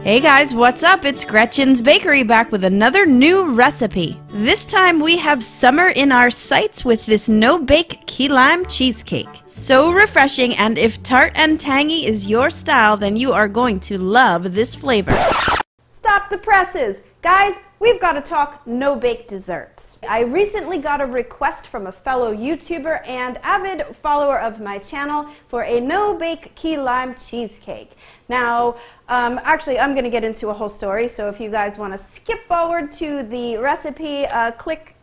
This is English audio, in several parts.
Hey guys, what's up? It's Gretchen's Bakery back with another new recipe. This time we have summer in our sights with this no-bake key lime cheesecake. So refreshing, and if tart and tangy is your style, then you are going to love this flavor. Stop the presses! Guys, we've got to talk no-bake desserts. I recently got a request from a fellow YouTuber and avid follower of my channel for a no-bake key lime cheesecake. Now, actually, I'm going to get into a whole story, so if you guys want to skip forward to the recipe, click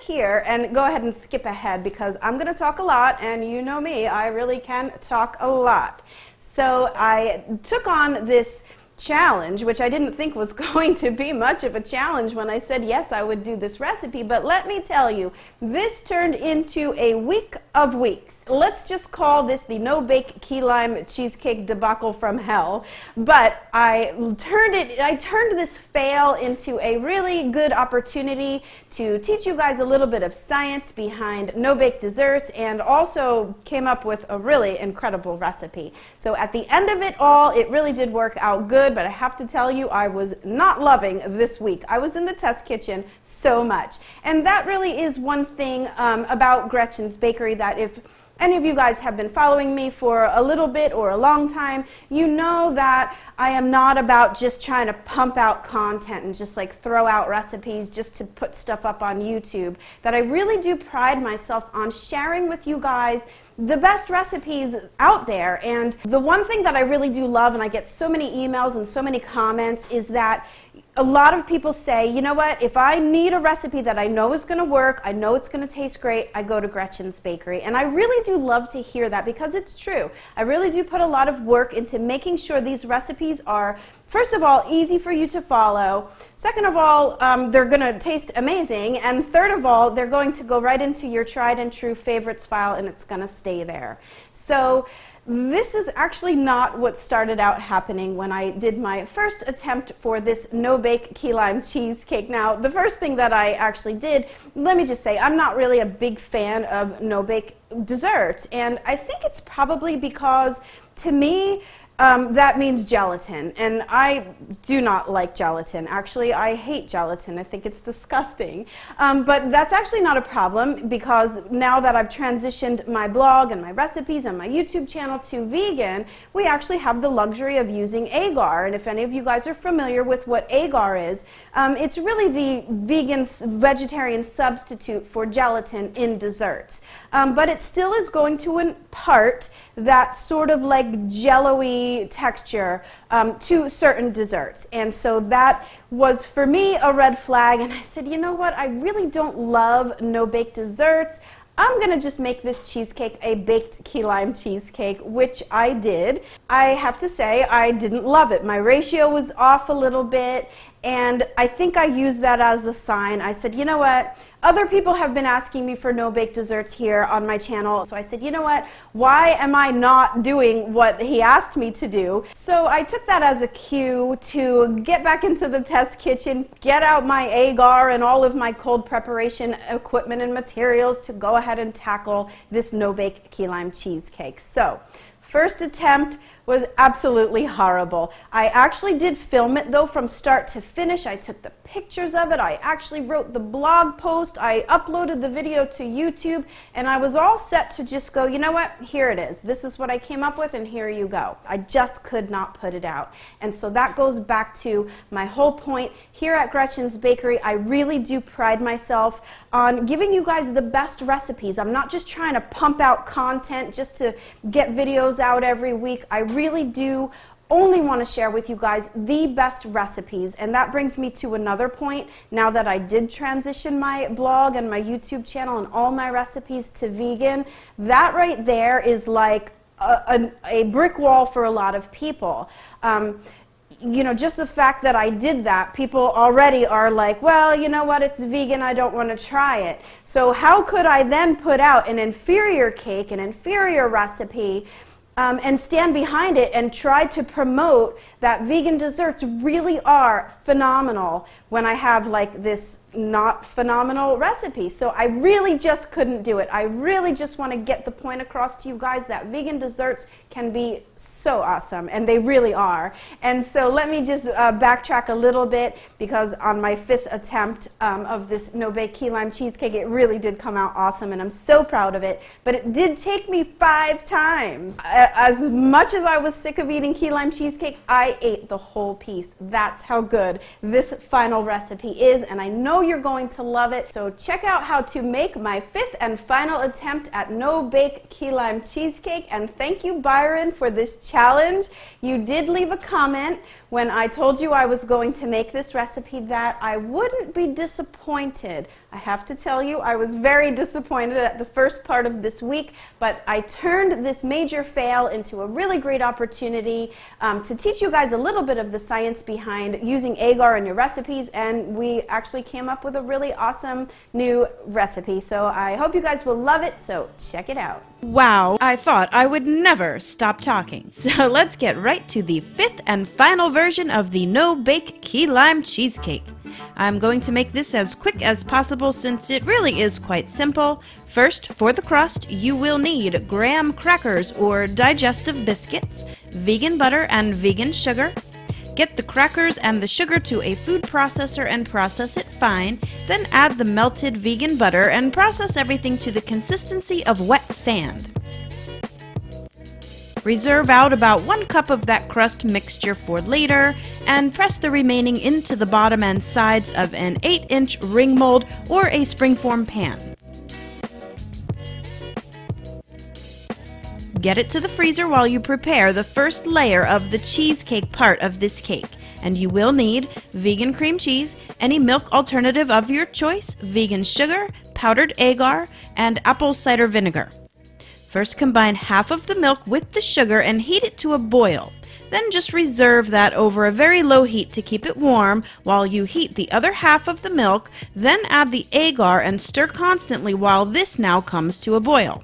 here and go ahead and skip ahead because I'm going to talk a lot, and you know me, I really can talk a lot. So I took on this challenge, which I didn't think was going to be much of a challenge when I said yes, I would do this recipe, but let me tell you, this turned into a week of weeks. Let's just call this the no-bake key lime cheesecake debacle from hell. But I turned this fail into a really good opportunity to teach you guys a little bit of science behind no-bake desserts, and also came up with a really incredible recipe. So at the end of it all, it really did work out good, but I have to tell you, I was not loving this week. I was in the test kitchen so much. And that really is one thing about Gretchen's Bakery, that if any of you guys have been following me for a little bit or a long time, you know that I am not about just trying to pump out content and just like throw out recipes just to put stuff up on YouTube. That I really do pride myself on sharing with you guys the best recipes out there. And the one thing that I really do love, and I get so many emails and so many comments, is that a lot of people say, you know what, if I need a recipe that I know is going to work, I know it's going to taste great, I go to Gretchen's Bakery. And I really do love to hear that because it's true. I really do put a lot of work into making sure these recipes are, first of all, easy for you to follow. Second of all, they're going to taste amazing. And third of all, they're going to go right into your tried and true favorites file, and it's going to stay there. So this is actually not what started out happening when I did my first attempt for this no-bake key lime cheesecake. Now, the first thing that I actually did, let me just say, I'm not really a big fan of no-bake desserts, and I think it's probably because, to me, that means gelatin, and I do not like gelatin. Actually, I hate gelatin. I think it's disgusting. But that's actually not a problem, because now that I've transitioned my blog and my recipes and my YouTube channel to vegan, we actually have the luxury of using agar. And if any of you guys are familiar with what agar is, it's really the vegetarian substitute for gelatin in desserts. But it still is going to impart that sort of like jello-y texture to certain desserts. And so that was, for me, a red flag. And I said, you know what, I really don't love no-bake desserts. I'm going to just make this cheesecake a baked key lime cheesecake, which I did. I have to say, I didn't love it. My ratio was off a little bit, and I think I used that as a sign. I said, you know what, other people have been asking me for no-bake desserts here on my channel, so I said, you know what, why am I not doing what he asked me to do? So I took that as a cue to get back into the test kitchen, get out my agar and all of my cold preparation equipment and materials to go ahead and tackle this no-bake key lime cheesecake. So, first attempt was absolutely horrible. I actually did film it though from start to finish. I took the pictures of it. I actually wrote the blog post. I uploaded the video to YouTube, and I was all set to just go, you know what, here it is. This is what I came up with, and here you go. I just could not put it out. And so that goes back to my whole point. Here at Gretchen's Bakery, I really do pride myself on giving you guys the best recipes. I'm not just trying to pump out content just to get videos out every week. I really do only want to share with you guys the best recipes, and that brings me to another point. Now that I did transition my blog and my YouTube channel and all my recipes to vegan, that right there is like a brick wall for a lot of people. You know, just the fact that I did that, people already are like, well, you know what, it's vegan, I don't want to try it. So how could I then put out an inferior cake, an inferior recipe, and stand behind it and try to promote that vegan desserts really are phenomenal when I have like this not phenomenal recipe. So I really just couldn't do it. I really just want to get the point across to you guys that vegan desserts can be so awesome, and they really are. And so let me just backtrack a little bit, because on my 5th attempt of this no-bake key lime cheesecake, it really did come out awesome, and I'm so proud of it. But it did take me 5 times. As much as I was sick of eating key lime cheesecake, I ate the whole piece. That's how good this final recipe is, and I know you're going to love it. So check out how to make my 5th and final attempt at no-bake key lime cheesecake. And thank you, Byron, for this challenge. You did leave a comment when I told you I was going to make this recipe that I wouldn't be disappointed. I have to tell you, I was very disappointed at the first part of this week, but I turned this major fail into a really great opportunity to teach you guys a little bit of the science behind using agar in your recipes, and we actually came up with a really awesome new recipe. So I hope you guys will love it, so check it out. Wow, I thought I would never stop talking. So let's get right to the 5th and final version of the no-bake key lime cheesecake. I'm going to make this as quick as possible since it really is quite simple. First, for the crust, you will need graham crackers or digestive biscuits, vegan butter and vegan sugar. Get the crackers and the sugar to a food processor and process it fine, then add the melted vegan butter and process everything to the consistency of wet sand. Reserve out about 1 cup of that crust mixture for later, and press the remaining into the bottom and sides of an 8-inch ring mold or a springform pan. Get it to the freezer while you prepare the first layer of the cheesecake part of this cake. And you will need vegan cream cheese, any milk alternative of your choice, vegan sugar, powdered agar, and apple cider vinegar. First, combine half of the milk with the sugar and heat it to a boil. Then just reserve that over a very low heat to keep it warm while you heat the other half of the milk. Then add the agar and stir constantly while this now comes to a boil.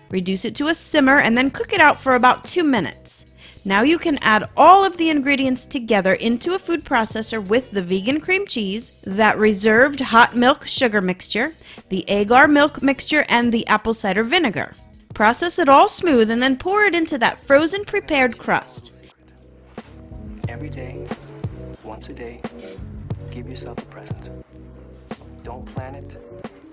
Reduce it to a simmer and then cook it out for about 2 minutes. Now you can add all of the ingredients together into a food processor with the vegan cream cheese, that reserved hot milk sugar mixture, the agar milk mixture, and the apple cider vinegar. Process it all smooth and then pour it into that frozen prepared crust. Every day, once a day, give yourself a present. Don't plan it,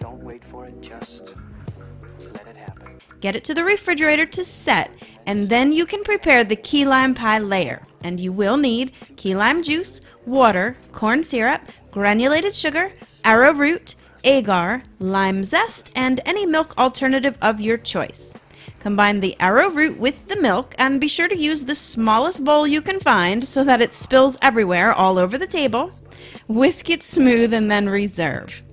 don't wait for it, just let it happen. Get it to the refrigerator to set, and then you can prepare the key lime pie layer. And you will need key lime juice, water, corn syrup, granulated sugar, arrowroot, agar, lime zest, and any milk alternative of your choice. Combine the arrowroot with the milk and be sure to use the smallest bowl you can find so that it spills everywhere all over the table. Whisk it smooth and then reserve.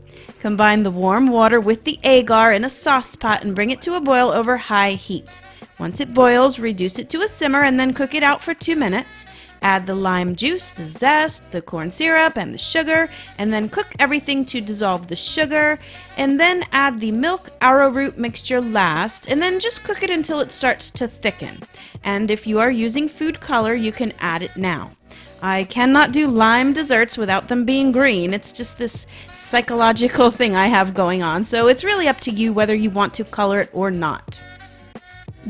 Combine the warm water with the agar in a sauce pot and bring it to a boil over high heat. Once it boils, reduce it to a simmer and then cook it out for 2 minutes. Add the lime juice, the zest, the corn syrup, and the sugar, and then cook everything to dissolve the sugar, and then add the milk arrowroot mixture last, and then just cook it until it starts to thicken. And if you are using food color, you can add it now. I cannot do lime desserts without them being green. It's just this psychological thing I have going on, so it's really up to you whether you want to color it or not.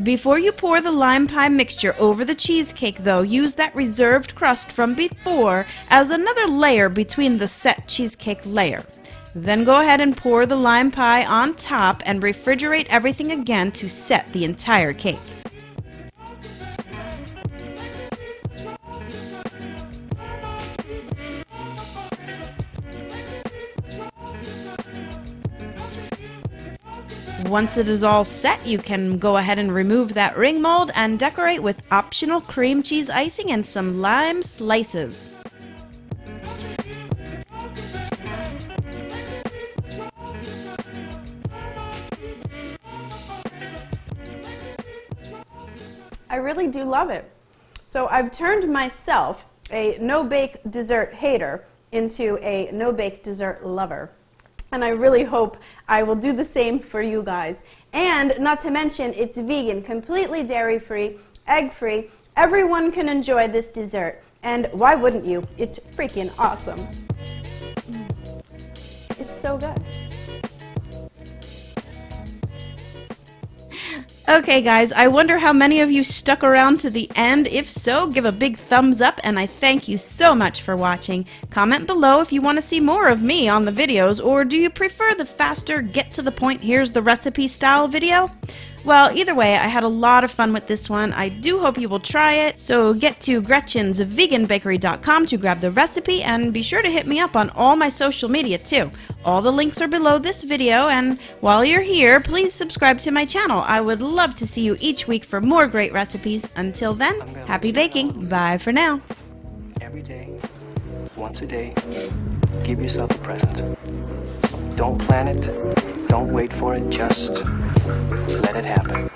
Before you pour the lime pie mixture over the cheesecake, though, use that reserved crust from before as another layer between the set cheesecake layer. Then go ahead and pour the lime pie on top and refrigerate everything again to set the entire cake. Once it is all set, you can go ahead and remove that ring mold and decorate with optional cream cheese icing and some lime slices. I really do love it. So I've turned myself, a no-bake dessert hater, into a no-bake dessert lover. And I really hope I will do the same for you guys. And not to mention, it's vegan, completely dairy-free, egg-free. Everyone can enjoy this dessert. And why wouldn't you? It's freaking awesome. It's so good. Okay guys, I wonder how many of you stuck around to the end. If so, give a big thumbs up, and I thank you so much for watching. Comment below if you want to see more of me on the videos, or do you prefer the faster, get to the point, here's the recipe style video? Well, either way, I had a lot of fun with this one. I do hope you will try it. So get to GretchensVeganBakery.com to grab the recipe, and be sure to hit me up on all my social media too. All the links are below this video, and while you're here, please subscribe to my channel. I would love to see you each week for more great recipes. Until then, happy baking. Bye for now. Every day, once a day, give yourself a present. Don't plan it, don't wait for it, just let it happen.